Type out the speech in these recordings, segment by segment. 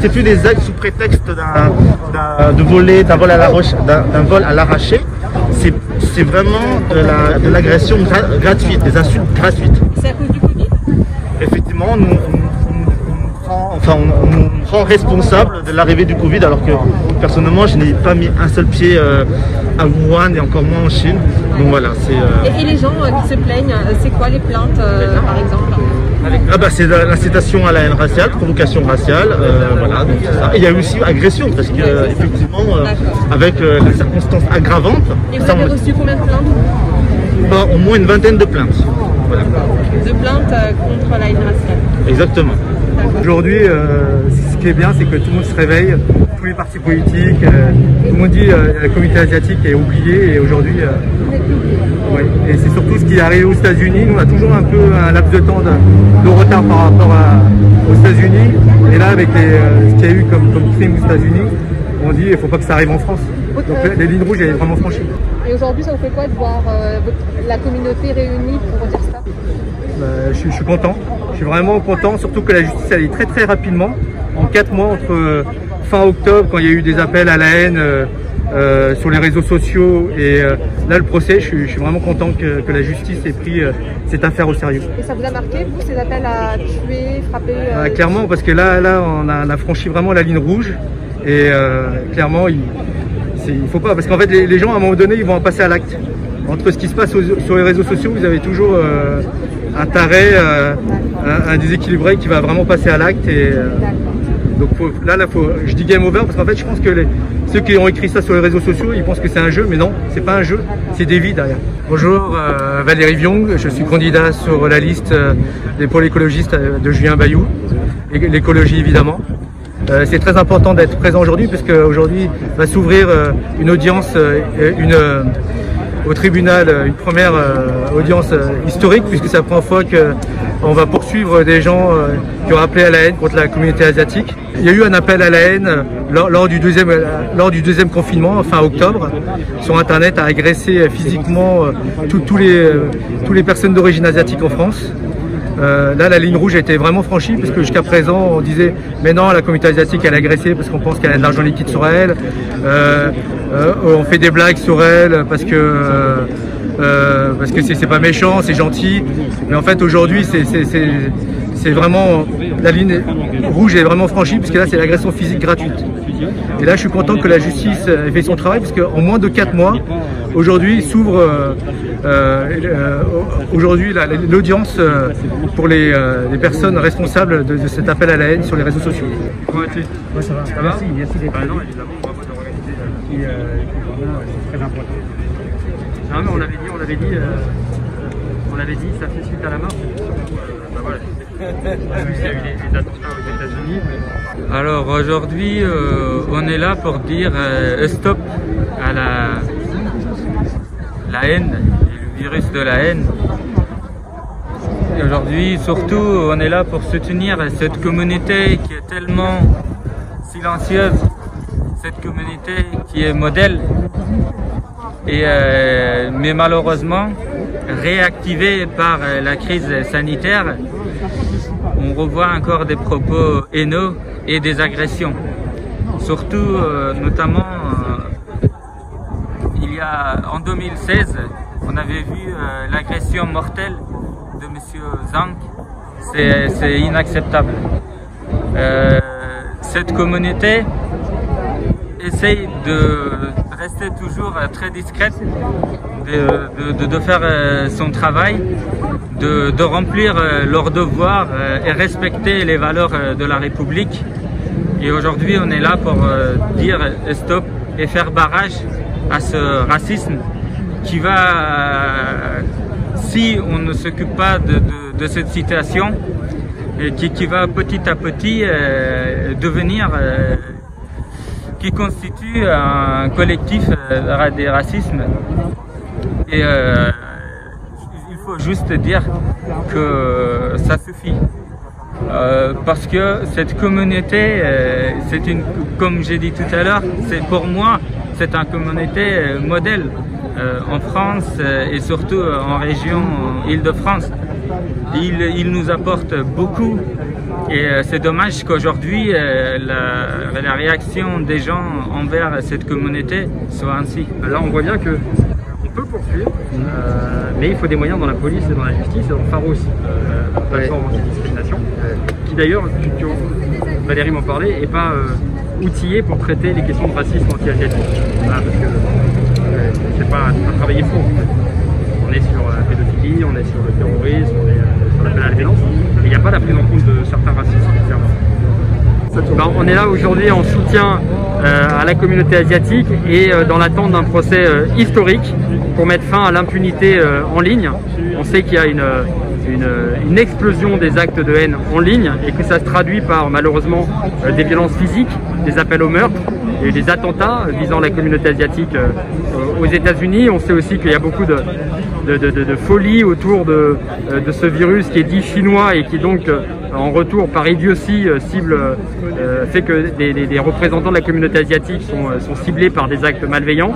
effectué des actes sous prétexte d'un vol à l'arraché. C'est vraiment de l'agression gratuite, des insultes gratuites. C'est à cause du Covid? Effectivement, on nous rend responsable de l'arrivée du Covid, alors que personnellement je n'ai pas mis un seul pied à Wuhan et encore moins en Chine. Donc voilà, Et les gens qui se plaignent, c'est quoi les plaintes par exemple? C'est l'incitation à la haine raciale, provocation raciale, voilà, donc c'est ça. Et il y a eu aussi agression, parce que effectivement, avec la circonstance aggravante. Et vous avez reçu combien de plaintes? Au moins une vingtaine de plaintes. Voilà. De plaintes contre la haine raciale. Exactement. Aujourd'hui, ce qui est bien, c'est que tout le monde se réveille, tous les partis politiques, tout le monde dit que la communauté asiatique est oubliée, et aujourd'hui, ouais. Et c'est surtout ce qui est arrivé aux États-Unis. Nous, on a toujours un peu un laps de temps de retard par rapport aux États-Unis, et là, avec ce qu'il y a eu comme crime aux États-Unis, on dit qu'il ne faut pas que ça arrive en France. Donc les lignes rouges, elles sont vraiment franchies. Et aujourd'hui, ça vous fait quoi de voir la communauté réunie pour dire ça? Je suis content, je suis vraiment content, surtout que la justice allait très très rapidement, en 4 mois, entre fin octobre, quand il y a eu des appels à la haine sur les réseaux sociaux, et là le procès, je suis vraiment content que la justice ait pris cette affaire au sérieux. Et ça vous a marqué, vous, ces appels à tuer, frapper Clairement, parce que là on a franchi vraiment la ligne rouge, et clairement il faut pas, parce qu'en fait les gens à un moment donné ils vont en passer à l'acte. Entre ce qui se passe sur les réseaux sociaux, vous avez toujours un taré, un déséquilibré qui va vraiment passer à l'acte, et donc je dis game over, parce qu'en fait je pense que ceux qui ont écrit ça sur les réseaux sociaux, ils pensent que c'est un jeu, mais non, c'est pas un jeu, c'est des vies derrière. Bonjour, Valérie Viong, je suis candidat sur la liste des pôles écologistes de Julien Bayou, et l'écologie évidemment. C'est très important d'être présent aujourd'hui, puisque aujourd'hui va s'ouvrir une audience, au tribunal, une première audience historique, puisque c'est la première fois qu'on va poursuivre des gens qui ont appelé à la haine contre la communauté asiatique. Il y a eu un appel à la haine lors du deuxième confinement, fin octobre, sur Internet, à agresser physiquement tous les personnes d'origine asiatique en France. Là, la ligne rouge a été vraiment franchie, parce que jusqu'à présent, on disait mais non, la communauté asiatique elle est agressée parce qu'on pense qu'elle a de l'argent liquide sur elle, on fait des blagues sur elle parce que c'est pas méchant, c'est gentil. Mais en fait, aujourd'hui, c'est vraiment, la ligne rouge est vraiment franchie, puisque là, c'est l'agression physique gratuite. Et là, je suis content que la justice ait fait son travail, parce qu'en moins de 4 mois, aujourd'hui, s'ouvre l'audience pour les personnes responsables de cet appel à la haine sur les réseaux sociaux. Comment vas-tu? Ouais, ça va. Merci d'être non, évidemment, bravo d'organiser c'est très important. Non, mais on avait dit, ça fait suite à la mort. Voilà. Il y a eu les attentats aux États-Unis. Alors aujourd'hui, on est là pour dire stop à la haine, et le virus de la haine. Et aujourd'hui, surtout, on est là pour soutenir cette communauté qui est tellement silencieuse, cette communauté qui est modèle, mais malheureusement réactivée par la crise sanitaire. On revoit encore des propos haineux et des agressions. Surtout, notamment, en 2016, on avait vu l'agression mortelle de M. Zhang. C'est inacceptable. Cette communauté essaye de rester toujours très discrète, de faire son travail, de remplir leurs devoirs et respecter les valeurs de la République. Et aujourd'hui, on est là pour dire stop et faire barrage à ce racisme qui va, si on ne s'occupe pas de cette situation, et qui va petit à petit devenir, qui constitue un collectif des racismes. Et il faut juste dire que ça suffit. Parce que cette communauté, comme j'ai dit tout à l'heure, pour moi, c'est une communauté modèle en France et surtout en région Île-de-France. Il nous apporte beaucoup Et c'est dommage qu'aujourd'hui, la réaction des gens envers cette communauté soit ainsi. Là, on voit bien que on peut poursuivre, mais il faut des moyens dans la police et dans la justice et dans Pharos, la plateforme anti-discrimination, qui d'ailleurs, Valérie m'en parlait, n'est pas outillée pour traiter les questions de racisme anti-asiatique. Voilà, parce que c'est pas un travail faux. En fait. On est sur la pédophilie, on est sur le terrorisme, on est sur la violence, mais il n'y a pas la prise en compte de certains racismes, clairement. On est là aujourd'hui en soutien à la communauté asiatique et dans l'attente d'un procès historique pour mettre fin à l'impunité en ligne. On sait qu'il y a une explosion des actes de haine en ligne et que ça se traduit par malheureusement des violences physiques, des appels au meurtre et des attentats visant la communauté asiatique aux États-Unis. On sait aussi qu'il y a beaucoup de folie autour de ce virus qui est dit chinois et qui donc en retour par idiotie fait que des représentants de la communauté asiatique sont ciblés par des actes malveillants.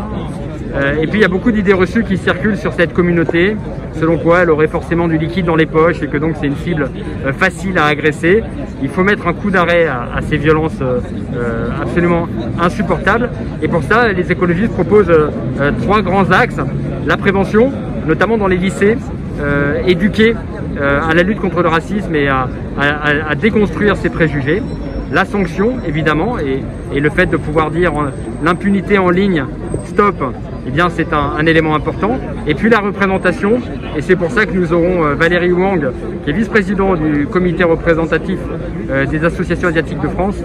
Et puis il y a beaucoup d'idées reçues qui circulent sur cette communauté, selon quoi elle aurait forcément du liquide dans les poches et que donc c'est une cible facile à agresser. Il faut mettre un coup d'arrêt à ces violences absolument insupportables. Et pour ça, les écologistes proposent 3 grands axes. La prévention, notamment dans les lycées, éduquer à la lutte contre le racisme et à déconstruire ces préjugés. La sanction, évidemment, et le fait de pouvoir dire l'impunité en ligne, stop, eh bien c'est un élément important. Et puis la représentation, et c'est pour ça que nous aurons Valérie Wang, qui est vice-président du comité représentatif des associations asiatiques de France,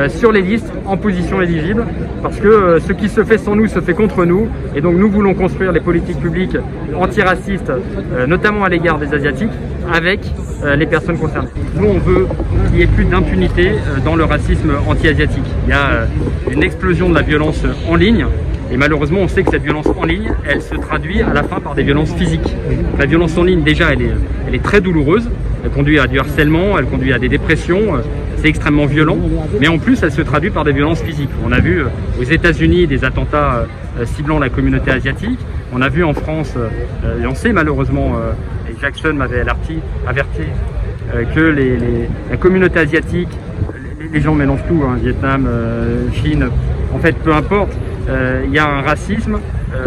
sur les listes en position éligible, parce que ce qui se fait sans nous se fait contre nous, et donc nous voulons construire les politiques publiques antiracistes, notamment à l'égard des Asiatiques, avec les personnes concernées. Nous, on veut qu'il n'y ait plus d'impunité dans le racisme anti-asiatique. Il y a une explosion de la violence en ligne, et malheureusement, on sait que cette violence en ligne, elle se traduit à la fin par des violences physiques. La violence en ligne, déjà, elle est très douloureuse. Elle conduit à du harcèlement, elle conduit à des dépressions. C'est extrêmement violent. Mais en plus, elle se traduit par des violences physiques. On a vu aux États-Unis des attentats ciblant la communauté asiatique. On a vu en France, et on sait malheureusement, et Jackson m'avait averti que la communauté asiatique, les gens mélangent tout, hein, Vietnam, Chine, en fait, peu importe. Il y a un racisme,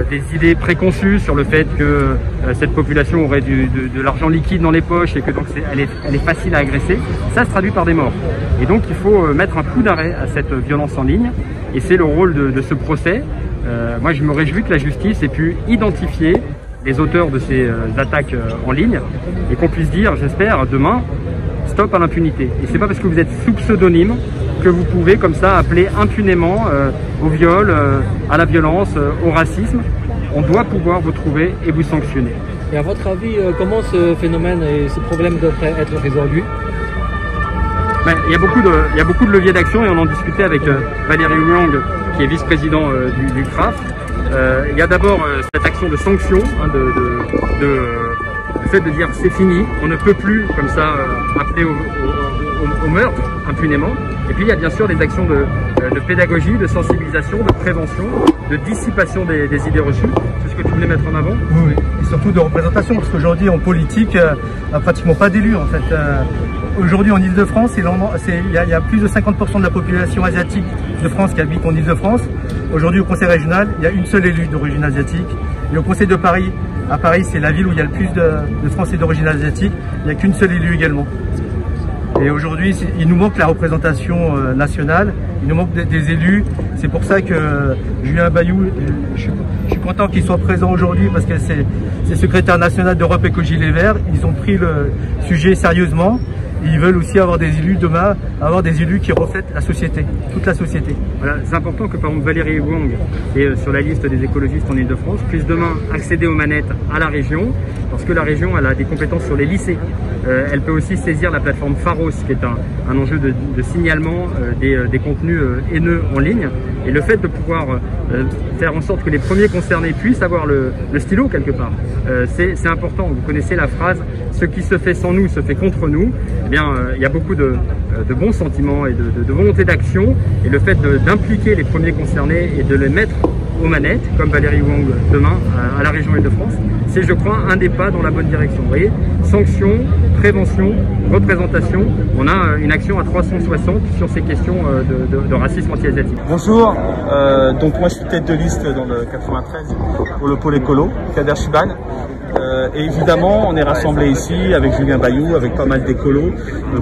des idées préconçues sur le fait que cette population aurait de l'argent liquide dans les poches et que donc elle est facile à agresser. Ça se traduit par des morts. Et donc il faut mettre un coup d'arrêt à cette violence en ligne. Et c'est le rôle de ce procès. Moi je me réjouis que la justice ait pu identifier les auteurs de ces attaques en ligne et qu'on puisse dire, j'espère, demain, stop à l'impunité. Et c'est pas parce que vous êtes sous pseudonyme que vous pouvez comme ça appeler impunément au viol, à la violence, au racisme. On doit pouvoir vous trouver et vous sanctionner. Et à votre avis, comment ce phénomène et ce problème devrait être résolu? Il y a beaucoup de leviers d'action et on en discutait avec Valérie Wang, qui est vice-président du CRAF. Il y a d'abord cette action de sanction, hein, le fait de dire c'est fini, on ne peut plus comme ça appeler au meurtre impunément. Et puis il y a bien sûr des actions de pédagogie, de sensibilisation, de prévention, de dissipation des idées reçues. C'est ce que tu voulais mettre en avant? Oui, et surtout de représentation, parce qu'aujourd'hui en politique, il n'y a pratiquement pas d'élus en fait. Aujourd'hui en Ile-de-France, il y a plus de 50% de la population asiatique de France qui habite en Ile-de-France. Aujourd'hui au conseil régional, il y a une seule élue d'origine asiatique. Et au conseil de Paris, à Paris c'est la ville où il y a le plus de Français d'origine asiatique, il n'y a qu'une seule élue également. Et aujourd'hui, il nous manque la représentation nationale, il nous manque des élus. C'est pour ça que Julien Bayou, je suis content qu'il soit présent aujourd'hui parce que c'est secrétaire national d'Europe Écologie Les Verts. Ils ont pris le sujet sérieusement. Ils veulent aussi avoir des élus demain, avoir des élus qui reflètent la société, toute la société. Voilà, c'est important que par exemple Valérie Wang, qui est sur la liste des écologistes en Ile-de-France, puisse demain accéder aux manettes à la région, parce que la région elle a des compétences sur les lycées. Elle peut aussi saisir la plateforme Pharos, qui est un enjeu de signalement des contenus haineux en ligne. Et le fait de pouvoir faire en sorte que les premiers concernés puissent avoir le stylo quelque part, c'est important. Vous connaissez la phrase « ce qui se fait sans nous se fait contre nous ». Eh bien, il y a beaucoup de bons sentiments et de volonté d'action. Et le fait d'impliquer les premiers concernés et de les mettre aux manettes, comme Valérie Wang demain à la région Île-de-France, c'est je crois un des pas dans la bonne direction. Vous voyez, sanctions, prévention, représentation. On a une action à 360 sur ces questions de racisme anti-asiatique. Bonjour, donc moi je suis tête de liste dans le 93 pour le pôle écolo, Kader Chiban. Et évidemment, on est rassemblés ici avec Julien Bayou, avec pas mal d'écolos,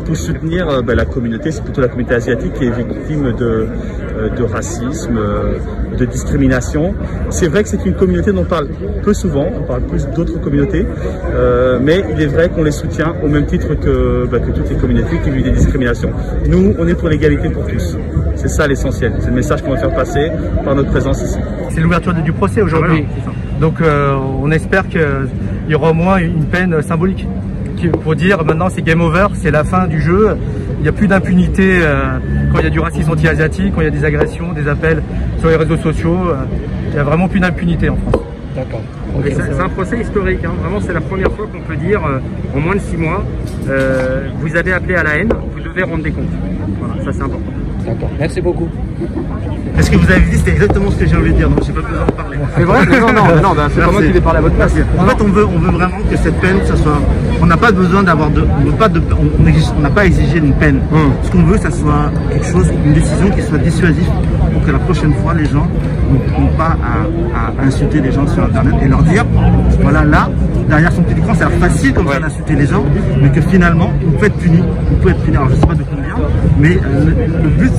pour soutenir la communauté, c'est plutôt la communauté asiatique qui est victime de racisme, de discrimination. C'est vrai que c'est une communauté dont on parle peu souvent, on parle plus d'autres communautés, mais il est vrai qu'on les soutient au même titre que toutes les communautés qui vivent des discriminations. Nous, on est pour l'égalité pour tous. C'est ça l'essentiel, c'est le message qu'on va faire passer par notre présence ici. C'est l'ouverture du procès aujourd'hui. Donc on espère qu'il y aura au moins une peine symbolique pour dire maintenant c'est game over, c'est la fin du jeu. Il n'y a plus d'impunité quand il y a du racisme anti-asiatique, quand il y a des agressions, des appels sur les réseaux sociaux. Il n'y a vraiment plus d'impunité en France. D'accord. C'est un procès historique, hein. Vraiment c'est la première fois qu'on peut dire en moins de 6 mois, vous avez appelé à la haine, vous devez rendre des comptes. Voilà, ça c'est important. D'accord, merci beaucoup. Est-ce que vous avez dit, c'était exactement ce que j'ai envie de dire, donc j'ai pas besoin de parler. C'est vrai? Non, c'est pas moi qui vais parler à votre place. En fait, on veut vraiment que cette peine, ça soit, on n'a pas besoin d'avoir on n'a pas exigé une peine. Ce qu'on veut, ça soit quelque chose, une décision qui soit dissuasive pour que la prochaine fois, les gens n'ont pas à insulter les gens sur Internet et leur dire, voilà, là, derrière son petit écran, ça a l'air facile comme ça d'insulter les gens, mais que finalement, on peut être puni. Alors, je sais pas de combien, mais le but,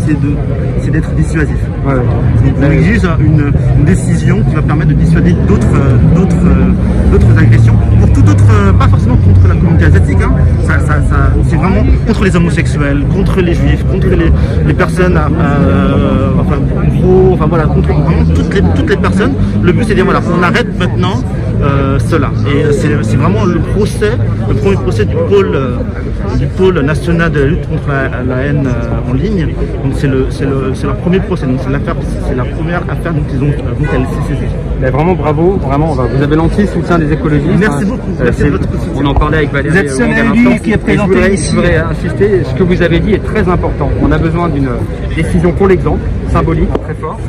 c'est d'être dissuasif. Donc, on exige une décision qui va permettre de dissuader d'autres agressions. Pour tout autre, pas forcément contre la communauté asiatique, hein. C'est vraiment contre les homosexuels, contre les juifs, contre les personnes voilà, contre vraiment toutes les personnes. Le but c'est de dire voilà, on arrête maintenant cela. Et c'est vraiment le premier procès du pôle national de la lutte contre la haine en ligne. Donc c'est leur premier procès. Donc c'est la première affaire dont elle s'est saisie. Mais vraiment bravo, vraiment vous avez l'entier soutien des écologistes. Merci beaucoup. Merci de votre soutien. On en parlait avec Valérie. Vous êtes seul élu qui est présenté ici. Je voudrais insister, ce que vous avez dit est très important. On a besoin d'une décision pour l'exemple, symbolique, très forte.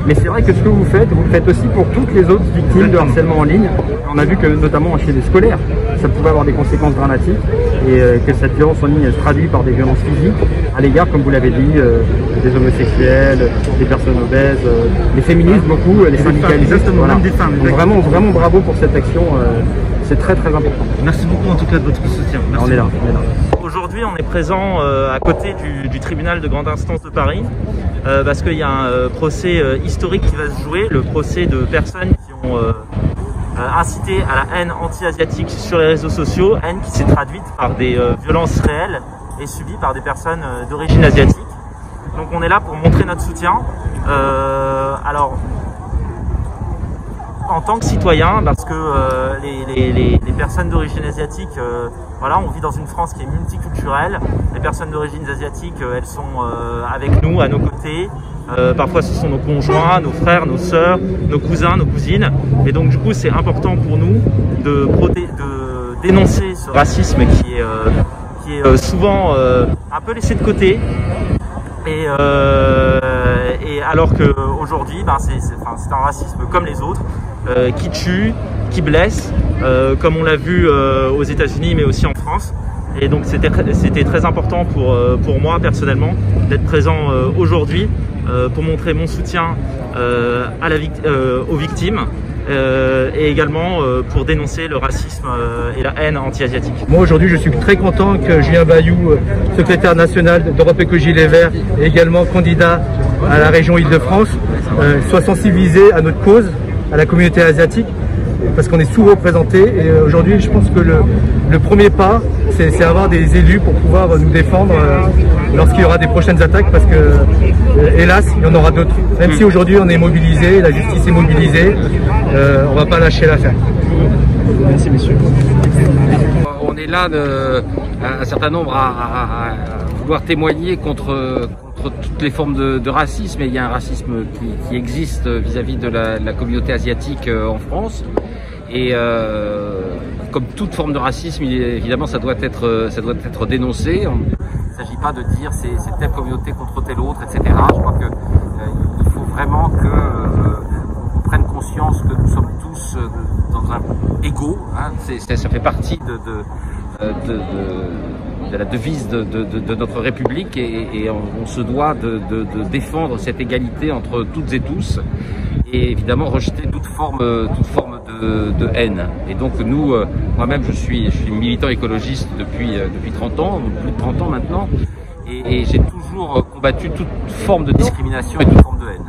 Mais c'est vrai que ce que vous faites aussi pour toutes les autres victimes de harcèlement en ligne. On a vu que notamment chez les scolaires, ça pouvait avoir des conséquences dramatiques et que cette violence en ligne se traduit par des violences physiques à l'égard, comme vous l'avez dit, des homosexuels, des personnes obèses, les féministes beaucoup, les syndicalistes. Voilà. Des femmes. Donc vraiment bravo pour cette action, c'est très important. Merci beaucoup en tout cas de votre soutien. Merci. On est là. Aujourd'hui, on est présent à côté du tribunal de grande instance de Paris parce qu'il y a un procès historique qui va se jouer, le procès de personnes qui ont incité à la haine anti-asiatique sur les réseaux sociaux, haine qui s'est traduite par des violences réelles et subies par des personnes d'origine asiatique. Donc on est là pour montrer notre soutien. Alors, en tant que citoyen, parce que les personnes d'origine asiatique, voilà, on vit dans une France qui est multiculturelle. Les personnes d'origine asiatique, elles sont avec nous, à nos côtés. Parfois, ce sont nos conjoints, nos frères, nos sœurs, nos cousins, nos cousines. Et donc, du coup, c'est important pour nous de dénoncer ce racisme qui est souvent un peu laissé de côté. Et alors qu'aujourd'hui, c'est un racisme comme les autres, qui tue, qui blesse, comme on l'a vu aux États-Unis, mais aussi en France. Et donc c'était très important pour moi personnellement d'être présent aujourd'hui pour montrer mon soutien aux victimes. Et également pour dénoncer le racisme et la haine anti-asiatique. Moi aujourd'hui je suis très content que Julien Bayou, secrétaire national d'Europe Écologie Les Verts et également candidat à la région Île-de-France, soit sensibilisé à notre cause, à la communauté asiatique, parce qu'on est sous-représenté. Et aujourd'hui je pense que le premier pas c'est avoir des élus pour pouvoir nous défendre lorsqu'il y aura des prochaines attaques, parce que hélas il y en aura d'autres. Même si aujourd'hui on est mobilisé, la justice est mobilisée, on va pas lâcher l'affaire. Merci messieurs. On est là un certain nombre à vouloir témoigner contre toutes les formes de racisme, et il y a un racisme qui existe vis-à-vis de la communauté asiatique en France. Et comme toute forme de racisme, évidemment, ça doit être dénoncé. Il ne s'agit pas de dire c'est telle communauté contre telle autre, etc. Je crois que il faut vraiment qu'on prenne conscience que nous sommes tous dans un égaux. Hein. Ça fait partie de la devise de notre République et on se doit de défendre cette égalité entre toutes et tous et évidemment rejeter toute forme de haine. Et donc nous, moi-même je suis militant écologiste depuis 30 ans, plus de 30 ans maintenant, et j'ai toujours combattu toute forme de discrimination et toute forme de haine.